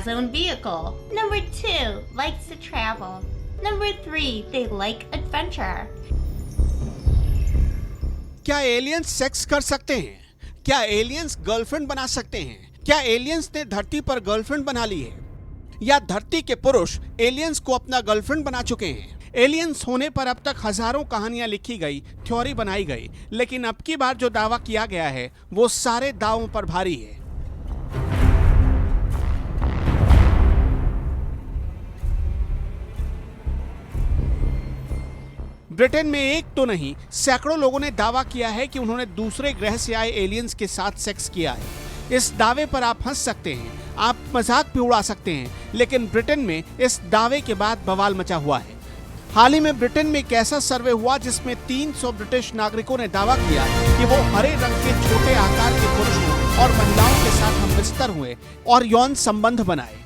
has own vehicle. Number 2, likes to travel. Number 3, they like adventure. क्या aliens sex कर सकते हैं? क्या एलियंस गर्लफ्रेंड बना सकते हैं? क्या एलियंस ने धरती पर गर्लफ्रेंड बना ली है? या धरती के पुरुष एलियंस को अपना गर्लफ्रेंड बना चुके हैं? एलियंस होने पर अब तक हजारों कहानियां लिखी गई, थ्योरी बनाई गई, लेकिन अब की बार जो दावा किया गया है वो सारे दावों पर भारी है। ब्रिटेन में एक तो नहीं, सैकड़ों लोगों ने दावा किया है कि उन्होंने दूसरे ग्रह से आए एलियंस के साथ सेक्स किया है। इस दावे पर आप हंस सकते हैं, आप मजाक भी उड़ा सकते हैं, लेकिन ब्रिटेन में इस दावे के बाद बवाल मचा हुआ है। हाल ही में ब्रिटेन में एक ऐसा सर्वे हुआ जिसमें 300 ब्रिटिश नागरिकों ने दावा किया कि वो हरे रंग के छोटे आकार के पुरुषों और महिलाओं के साथ हमबिस्तर हुए और यौन संबंध बनाए।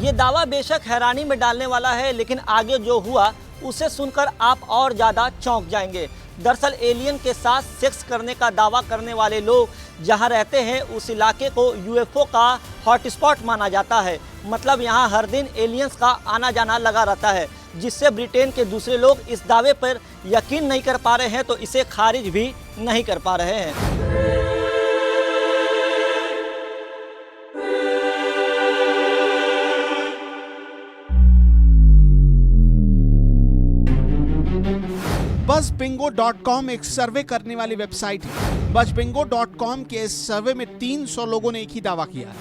ये दावा बेशक हैरानी में डालने वाला है, लेकिन आगे जो हुआ उसे सुनकर आप और ज़्यादा चौंक जाएंगे। दरअसल एलियन के साथ सेक्स करने का दावा करने वाले लोग जहां रहते हैं उस इलाके को यूएफओ का हॉटस्पॉट माना जाता है। मतलब यहां हर दिन एलियंस का आना जाना लगा रहता है, जिससे ब्रिटेन के दूसरे लोग इस दावे पर यकीन नहीं कर पा रहे हैं, तो इसे खारिज भी नहीं कर पा रहे हैं। BuzzBingo.com एक सर्वे करने वाली वेबसाइट है। BuzzBingo.com के इस सर्वे में 300 लोगों ने एक ही दावा किया।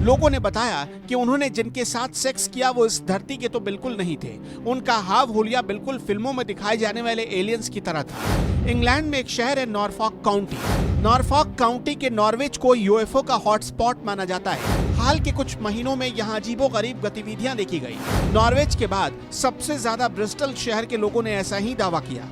लोगों ने बताया कि उन्होंने जिनके साथ सेक्स किया वो इस धरती के तो बिल्कुल नहीं थे। उनका हाव हुलिया बिल्कुल फिल्मों में दिखाए जाने वाले एलियंस की तरह था। इंग्लैंड में एक शहर है नॉरफॉक काउंटी। नॉरफॉक काउंटी के नॉर्विच को यूएफओ का हॉटस्पॉट माना जाता है। हाल के कुछ महीनों में यहाँ अजीबोगरीब गतिविधियां देखी गई। नॉर्विच के बाद सबसे ज्यादा ब्रिस्टल शहर के लोगों ने ऐसा ही दावा किया।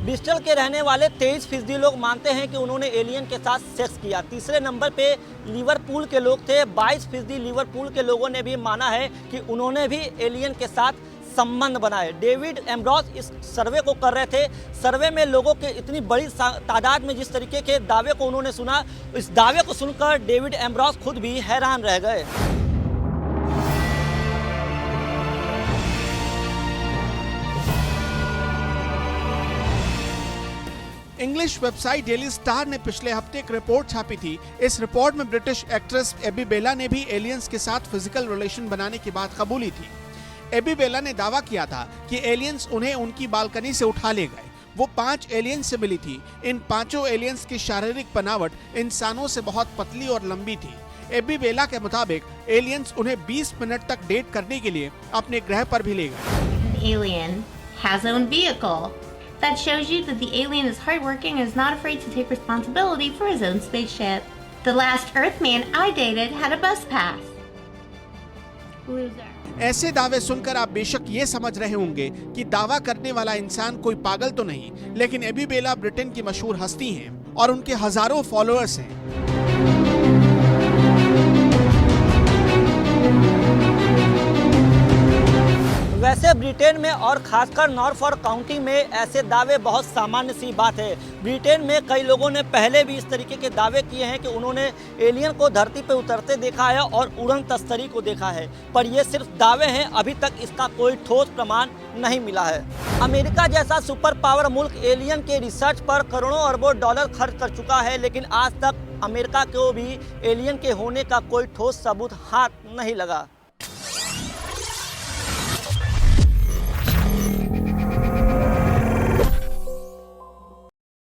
ब्रिस्टल के रहने वाले 23% लोग मानते हैं कि उन्होंने एलियन के साथ सेक्स किया। तीसरे नंबर पे लिवरपूल के लोग थे। 22% लिवरपूल के लोगों ने भी माना है कि उन्होंने भी एलियन के साथ संबंध बनाए। डेविड एम्ब्रोस इस सर्वे को कर रहे थे। सर्वे में लोगों के इतनी बड़ी तादाद में जिस तरीके के दावे को उन्होंने सुना, इस दावे को सुनकर डेविड एम्ब्रोस खुद भी हैरान रह गए। इंग्लिश वेबसाइट डेली स्टार ने पिछले हफ्ते एक रिपोर्ट छापी थी। इस रिपोर्ट में ब्रिटिश एक्ट्रेस एबी बेला ने भी एलियंस के साथ फिजिकल रिलेशन बनाने की बात कबूली थी। एबी बेला ने दावा किया था कि एलियंस उन्हें उनकी बालकनी से उठा ले गए। वो 5 एलियंस से मिली थी। इन 5 एलियंस की शारीरिक बनावट इंसानों से बहुत पतली और लंबी थी। एबी बेला के मुताबिक एलियंस उन्हें 20 मिनट तक डेट करने के लिए अपने ग्रह पर भी ले गए। Alien has own vehicle. That shows you that the alien is hardworking and is not afraid to take responsibility for his own spaceship. The last Earthman I dated had a bus pass. Loser. ऐसे दावे सुनकर आप बेशक ये समझ रहे होंगे कि दावा करने वाला इंसान कोई पागल तो नहीं, लेकिन एबी बेला ब्रिटेन की मशहूर हस्ती हैं और उनके हजारों फॉलोअर्स हैं। वैसे ब्रिटेन में और खासकर नॉरफॉक काउंटी में ऐसे दावे बहुत सामान्य सी बात है। ब्रिटेन में कई लोगों ने पहले भी इस तरीके के दावे किए हैं कि उन्होंने एलियन को धरती पर उतरते देखा है और उड़न तस्तरी को देखा है, पर ये सिर्फ दावे हैं। अभी तक इसका कोई ठोस प्रमाण नहीं मिला है। अमेरिका जैसा सुपर पावर मुल्क एलियन के रिसर्च पर करोड़ों अरबों डॉलर खर्च कर चुका है, लेकिन आज तक अमेरिका को भी एलियन के होने का कोई ठोस सबूत हाथ नहीं लगा।